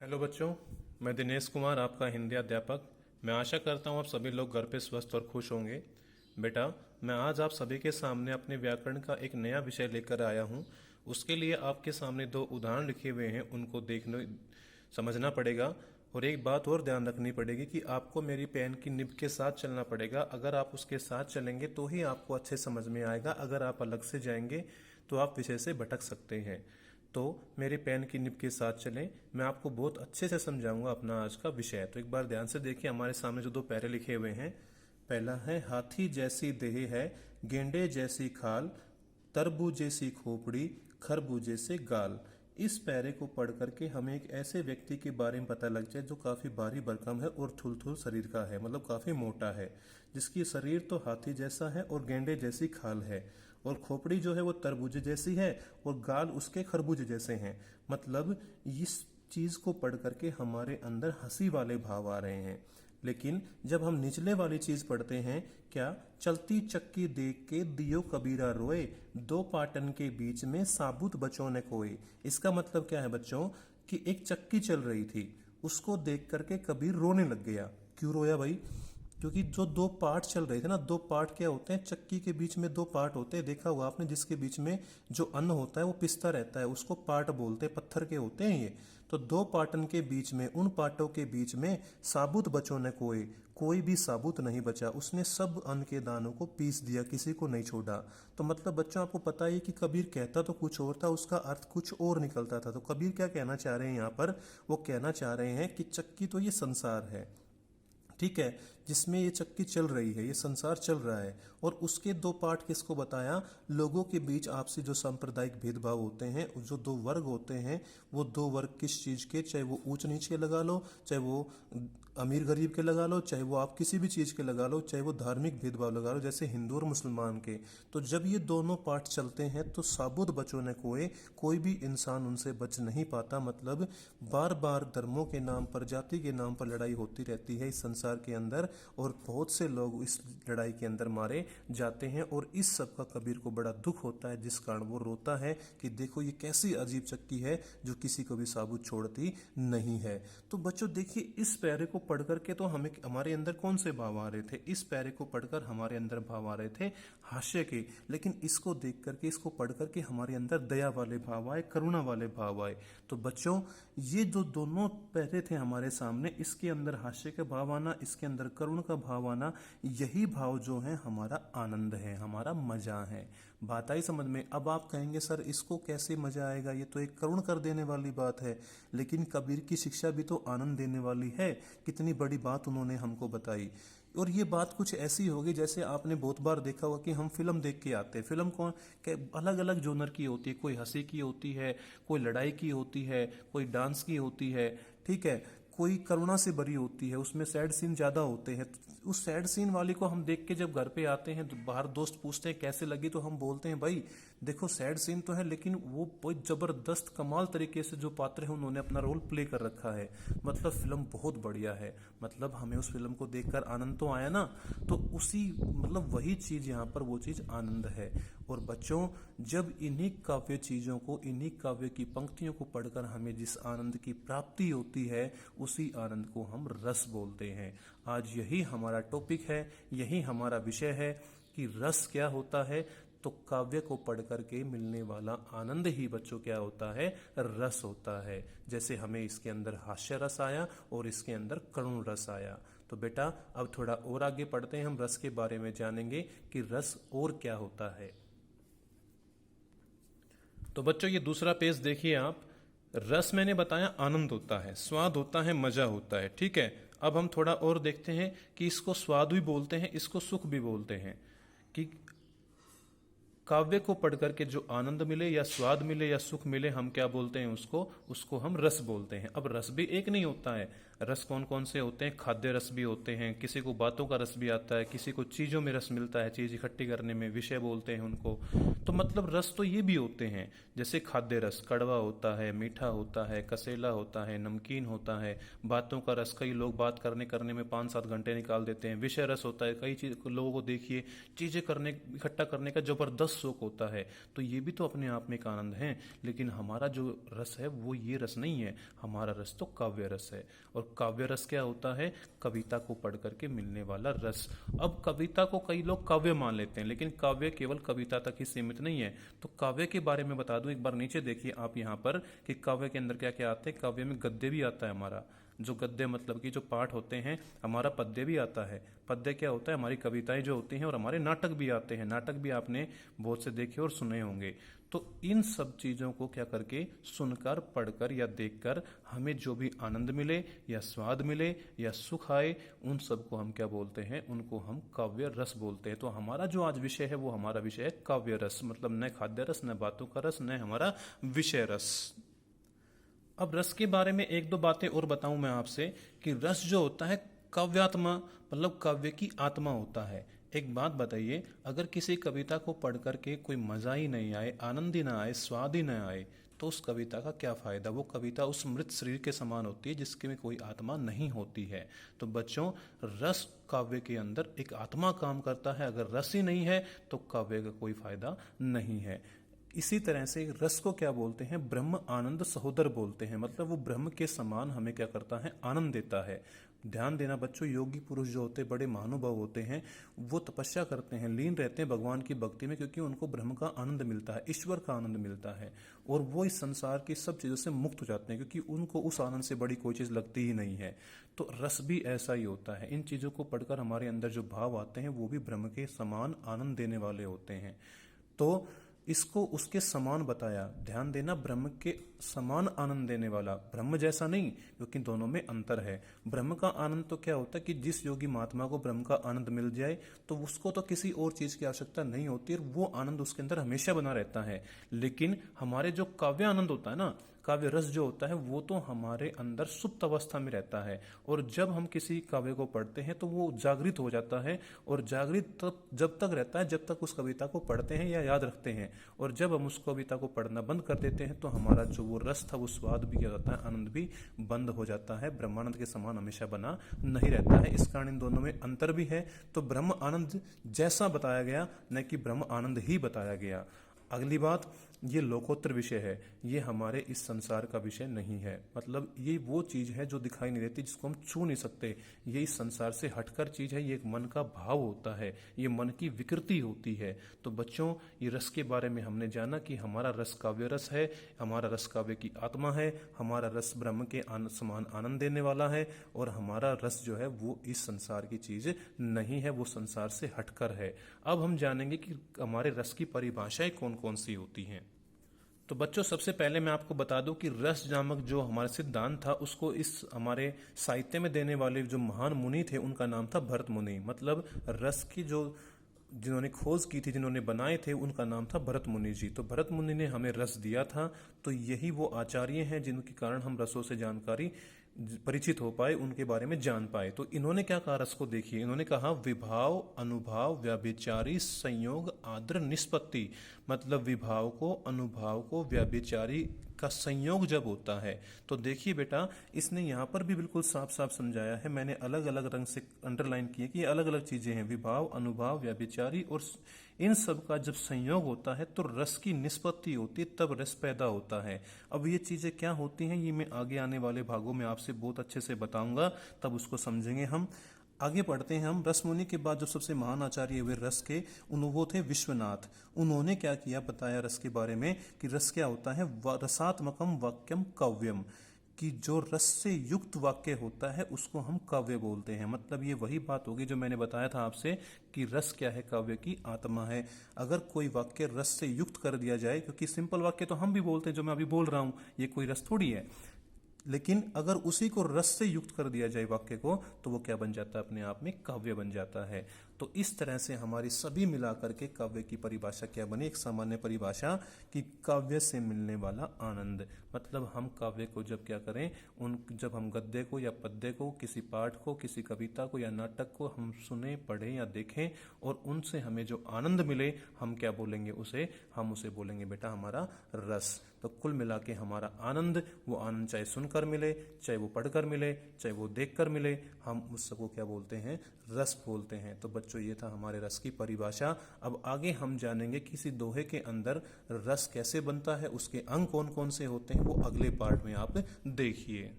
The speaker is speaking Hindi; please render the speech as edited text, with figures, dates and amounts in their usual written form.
हेलो बच्चों, मैं दिनेश कुमार आपका हिंदी अध्यापक। मैं आशा करता हूँ आप सभी लोग घर पे स्वस्थ और खुश होंगे। बेटा, मैं आज आप सभी के सामने अपने व्याकरण का एक नया विषय लेकर आया हूँ। उसके लिए आपके सामने दो उदाहरण लिखे हुए हैं, उनको देखने समझना पड़ेगा। और एक बात और ध्यान रखनी पड़ेगी कि आपको मेरी पेन की निब के साथ चलना पड़ेगा। अगर आप उसके साथ चलेंगे तो ही आपको अच्छे समझ में आएगा। अगर आप अलग से जाएंगे तो आप विषय से भटक सकते हैं। तो मेरे पेन की निब के साथ चलें, मैं आपको बहुत अच्छे से समझाऊंगा अपना आज का विषय। तो एक बार ध्यान से देखिए, हमारे सामने जो दो पैरे लिखे हुए हैं। पहला है, हाथी जैसी देह है, गेंडे जैसी खाल, तरबूजे सी खोपड़ी, खरबूजे से गाल। इस पैरे को पढ़ करके हमें एक ऐसे व्यक्ति के बारे में पता लग जाए जो काफी भारी भरकम है और थुलथुल शरीर का है, मतलब काफी मोटा है, जिसकी शरीर तो हाथी जैसा है और गेंडे जैसी खाल है, और खोपड़ी जो है वो तरबूजे जैसी है और गाल उसके खरबूजे जैसे हैं। मतलब इस चीज को पढ़ करके हमारे अंदर हंसी वाले भाव आ रहे हैं। लेकिन जब हम निचले वाली चीज पढ़ते हैं, क्या चलती चक्की देख के दियो कबीरा रोए, दो पाटन के बीच में साबुत बच्चों ने कोए। इसका मतलब क्या है बच्चों, कि एक चक्की चल रही थी, उसको देख करके कबीर रोने लग गया। क्यों रोया भाई? क्योंकि जो दो पार्ट चल रहे थे ना, दो पार्ट क्या होते हैं, चक्की के बीच में दो पार्ट होते हैं, देखा होगा आपने, जिसके बीच में जो अन्न होता है वो पिसता रहता है, उसको पार्ट बोलते हैं, पत्थर के होते हैं ये। तो दो पाटन के बीच में, उन पार्टों के बीच में साबुत बचों ने कोई कोई भी साबुत नहीं बचा, उसने सब अन्न के दानों को पीस दिया, किसी को नहीं छोड़ा। तो मतलब बच्चों आपको पता है कि कबीर कहता तो कुछ और था, उसका अर्थ कुछ और निकलता था। तो कबीर क्या कहना चाह रहे हैं यहाँ पर, वो कहना चाह रहे हैं कि चक्की तो ये संसार है, ठीक है, जिसमें ये चक्की चल रही है, ये संसार चल रहा है। और उसके दो पार्ट किसको बताया, लोगों के बीच आपसी जो सांप्रदायिक भेदभाव होते हैं, जो दो वर्ग होते हैं, वो दो वर्ग किस चीज के, चाहे वो ऊंच नीच के लगा लो, चाहे वो अमीर गरीब के लगा लो, चाहे वो आप किसी भी चीज के लगा लो, चाहे वो धार्मिक भेदभाव लगा लो, जैसे हिंदू और मुसलमान के। तो जब ये दोनों पार्ट चलते हैं तो साबुत बचों ने कोई कोई भी इंसान उनसे बच नहीं पाता। मतलब बार बार धर्मों के नाम पर, जाति के नाम पर लड़ाई होती रहती है इस संसार के अंदर, और बहुत से लोग इस लड़ाई के अंदर मारे जाते हैं। और इस सब का कबीर को बड़ा दुख होता है, जिस कारण वो रोता है कि देखो ये कैसी अजीब चक्की है जो किसी को भी साबुत छोड़ती नहीं है। तो बच्चों देखिए, इस पैरे को पढ़ करके तो हमें, हमारे अंदर कौन से भाव आ रहे थे, इस पैरे को पढ़कर हमारे अंदर भाव आ रहे थे हास्य के। लेकिन इसको देख करके, इसको पढ़ करके हमारे अंदर दया वाले भाव आए, करुणा वाले भाव आए। तो बच्चों, ये जो दोनों पैरे थे हमारे सामने, इसके अंदर हास्य का भाव आना, इसके अंदर करुण का भाव आना, यही भाव जो है हमारा आनंद है, हमारा मजा है। बात आई समझ में? अब आप कहेंगे सर इसको कैसे मजा आएगा, ये तो एक करुण कर देने वाली बात है। लेकिन कबीर की शिक्षा भी तो आनंद देने वाली है। कितनी बड़ी बात उन्होंने हमको बताई। और ये बात कुछ ऐसी होगी जैसे आपने बहुत बार देखा होगा कि हम फिल्म देख के आते हैं। फिल्म कौन, अलग अलग जोनर की होती है, कोई हंसी की होती है, कोई लड़ाई की होती है, कोई डांस की होती है, ठीक है, कोई करुणा से भरी होती है, उसमें सैड सीन ज्यादा होते हैं। तो उस सैड सीन वाली को हम देख के जब घर पे आते हैं तो बाहर दोस्त पूछते हैं कैसे लगी, तो हम बोलते हैं भाई देखो सैड सीन तो है, लेकिन वो बहुत जबरदस्त कमाल तरीके से जो पात्र है उन्होंने अपना रोल प्ले कर रखा है। मतलब फिल्म बहुत बढ़िया है। मतलब हमें उस फिल्म को देखकर आनंद तो आया ना। तो उसी, मतलब वही चीज यहाँ पर, वो चीज आनंद है। और बच्चों, जब इन्हीं काव्य चीजों को, इन्हीं काव्य की पंक्तियों को पढ़कर हमें जिस आनंद की प्राप्ति होती है, उसी आनंद को हम रस बोलते हैं। आज यही हमारा टॉपिक है, यही हमारा विषय है कि रस क्या होता है। तो काव्य को पढ़ करके मिलने वाला आनंद ही बच्चों क्या होता है, रस होता है। जैसे हमें इसके अंदर हास्य रस आया और इसके अंदर करुण रस आया। तो बेटा अब थोड़ा और आगे पढ़ते हैं, हम रस के बारे में जानेंगे कि रस और क्या होता है। तो बच्चों ये दूसरा पेज देखिए आप। रस मैंने बताया आनंद होता है, स्वाद होता है, मजा होता है, ठीक है। अब हम थोड़ा और देखते हैं कि इसको स्वाद भी बोलते हैं, इसको सुख भी बोलते हैं। कि काव्य को पढ़ करके जो आनंद मिले या स्वाद मिले या सुख मिले, हम क्या बोलते हैं उसको, उसको हम रस बोलते हैं। अब रस भी एक नहीं होता है। रस कौन कौन से होते हैं? खाद्य रस भी होते हैं, किसी को बातों का रस भी आता है, किसी को चीजों में रस मिलता है, चीज इकट्ठी करने में, विषय बोलते हैं उनको। तो मतलब रस तो ये भी होते हैं। जैसे खाद्य रस कड़वा होता है, मीठा होता है, कसेला होता है, नमकीन होता है। बातों का रस, कई लोग बात करने करने में 5-7 घंटे निकाल देते हैं। विषय रस होता है, कई चीज लोगों को देखिए, चीजें करने, इकट्ठा करने का जबरदस्त सुख होता है, तो ये भी तो अपने आप में एक आनंद है। लेकिन हमारा जो रस है वो ये रस नहीं है, हमारा रस तो काव्य रस है। और काव्य रस क्या होता है? कविता को पढ़ करके मिलने वाला रस। अब कविता को कई लोग काव्य मान लेते हैं, लेकिन काव्य केवल कविता तक ही सीमित नहीं है। तो काव्य के बारे में बता दूं, एक बार नीचे देखिए आप यहाँ पर कि काव्य के अंदर क्या क्या आते हैं। काव्य में गद्य भी आता है हमारा, जो गद्य मतलब कि जो पाठ होते हैं, हमारा पद्य भी आता है। पद्य क्या होता है? हमारी कविताएं जो होती हैं, और हमारे नाटक भी आते हैं। नाटक भी आपने बहुत से देखे और सुने होंगे। तो इन सब चीज़ों को क्या करके, सुनकर, पढ़कर या देखकर हमें जो भी आनंद मिले या स्वाद मिले या सुख आए, उन सब को हम क्या बोलते हैं? उनको हम काव्य रस बोलते हैं। तो हमारा जो आज विषय है वो हमारा विषय है काव्य रस, मतलब न खाद्य रस, न बातों का रस, न हमारा विषय रस। अब रस के बारे में एक दो बातें और बताऊं मैं आपसे कि रस जो होता है काव्यात्मा, मतलब काव्य की आत्मा होता है। एक बात बताइए, अगर किसी कविता को पढ़ करके कोई मजा ही नहीं आए, आनंद ही ना आए, स्वाद ही ना आए, तो उस कविता का क्या फायदा? वो कविता उस मृत शरीर के समान होती है जिसके में कोई आत्मा नहीं होती है। तो बच्चों, रस काव्य के अंदर एक आत्मा काम करता है। अगर रस ही नहीं है तो काव्य का कोई फायदा नहीं है। इसी तरह से रस को क्या बोलते हैं? ब्रह्म आनंद सहोदर बोलते हैं। मतलब वो ब्रह्म के समान हमें क्या करता है? आनंद देता है। ध्यान देना बच्चों, योगी पुरुष जो होते हैं, बड़े महानुभाव होते हैं, वो तपस्या करते हैं, लीन रहते हैं भगवान की भक्ति में, क्योंकि उनको ब्रह्म का आनंद मिलता है, ईश्वर का आनंद मिलता है। और वो इस संसार की सब चीज़ों से मुक्त हो जाते हैं, क्योंकि उनको उस आनंद से बड़ी कोई चीज़ लगती ही नहीं है। तो रस भी ऐसा ही होता है। इन चीज़ों को पढ़कर हमारे अंदर जो भाव आते हैं वो भी ब्रह्म के समान आनंद देने वाले होते हैं। तो इसको उसके समान बताया। ध्यान देना, ब्रह्म के समान आनंद देने वाला, ब्रह्म जैसा नहीं, क्योंकि दोनों में अंतर है। ब्रह्म का आनंद तो क्या होता है कि जिस योगी महात्मा को ब्रह्म का आनंद मिल जाए तो उसको तो किसी और चीज की आवश्यकता नहीं होती, और वो आनंद उसके अंदर हमेशा बना रहता है। लेकिन हमारे जो काव्य आनंद होता है ना, काव्य रस जो होता है, वो तो हमारे अंदर सुप्त अवस्था में रहता है। और जब हम किसी काव्य को पढ़ते हैं तो वो जागृत हो जाता है, और जागृत तब जब तक रहता है जब तक उस कविता को पढ़ते हैं या याद रखते हैं। और जब हम उस कविता को पढ़ना बंद कर देते हैं तो हमारा जो वो रस था, वो स्वाद भी क्या होता है? आनंद भी बंद हो जाता है। ब्रह्मानंद के समान हमेशा बना नहीं रहता है। इस कारण इन दोनों में अंतर भी है। तो ब्रह्म आनंद जैसा बताया गया, न कि ब्रह्म आनंद ही बताया गया। अगली बात, ये लोकोत्तर विषय है, ये हमारे इस संसार का विषय नहीं है। मतलब ये वो चीज है जो दिखाई नहीं देती, जिसको हम छू नहीं सकते। ये इस संसार से हटकर चीज है, ये एक मन का भाव होता है, ये मन की विकृति होती है। तो बच्चों, ये रस के बारे में हमने जाना कि हमारा रस काव्य रस है, हमारा रस काव्य की आत्मा है, हमारा रस ब्रह्म के समान आनंद देने वाला है, और हमारा रस जो है वो इस संसार की चीज नहीं है, वो संसार से हटकर है। अब हम जानेंगे कि हमारे रस की परिभाषाएं कौन कौन सी होती हैं। तो बच्चों, सबसे पहले मैं आपको बता दूं कि रस नामक जो हमारा सिद्धांत था, उसको इस हमारे साहित्य में देने वाले जो महान मुनि थे, उनका नाम था भरत मुनि। मतलब रस की जो जिन्होंने खोज की थी, जिन्होंने बनाए थे, उनका नाम था भरत मुनि जी। तो भरत मुनि ने हमें रस दिया था। तो यही वो आचार्य हैं जिनके कारण हम रसों से जानकारी परिचित हो पाए, उनके बारे में जान पाए। तो इन्होंने क्या कहा? रस को देखिए, इन्होंने कहा विभाव, अनुभाव, व्याभिचारी, संयोग, आदर, निष्पत्ति। मतलब विभाव को, अनुभाव को, व्याभिचारी का संयोग जब होता है, तो देखिए बेटा, इसने यहाँ पर भी बिल्कुल साफ साफ समझाया है। मैंने अलग अलग रंग से अंडरलाइन किए कि ये अलग अलग चीजें हैं। विभाव, अनुभाव, व्याभिचारी, और इन सब का जब संयोग होता है तो रस की निष्पत्ति होती है, तब रस पैदा होता है। अब ये चीजें क्या होती हैं, ये मैं आगे आने वाले भागों में आपसे बहुत अच्छे से बताऊंगा, तब उसको समझेंगे हम। आगे पढ़ते हैं हम। रस मुनि के बाद जो सबसे महान आचार्य हुए रस के, वो थे विश्वनाथ। उन्होंने क्या किया, बताया रस के बारे में कि रस क्या होता है। रसात्मकम वाक्यम काव्यम, कि जो रस से युक्त वाक्य होता है उसको हम काव्य बोलते हैं। मतलब ये वही बात होगी जो मैंने बताया था आपसे कि रस क्या है, काव्य की आत्मा है। अगर कोई वाक्य रस से युक्त कर दिया जाए, क्योंकि सिंपल वाक्य तो हम भी बोलते हैं, जो मैं अभी बोल रहा हूं, ये कोई रस थोड़ी है, लेकिन अगर उसी को रस से युक्त कर दिया जाए वाक्य को, तो वो क्या बन जाता है? अपने आप में काव्य बन जाता है। तो इस तरह से हमारी सभी मिलाकर के काव्य की परिभाषा क्या बनी? एक सामान्य परिभाषा कि काव्य से मिलने वाला आनंद। मतलब हम काव्य को जब क्या करें, जब हम गद्य को या पद्य को, किसी पाठ को, किसी कविता को या नाटक को हम सुने, पढ़ें या देखें, और उनसे हमें जो आनंद मिले, हम क्या बोलेंगे उसे? हम उसे बोलेंगे बेटा हमारा रस। तो कुल मिला के हमारा आनंद, वो आनंद चाहे सुनकर मिले, चाहे वो पढ़कर मिले, चाहे वो देखकर मिले, हम उस सबको क्या बोलते हैं? रस बोलते हैं। तो बच्चों, बच्चों ये था हमारे रस की परिभाषा। अब आगे हम जानेंगे किसी दोहे के अंदर रस कैसे बनता है, उसके अंग कौन कौन से होते हैं, वो अगले पार्ट में आप देखिए।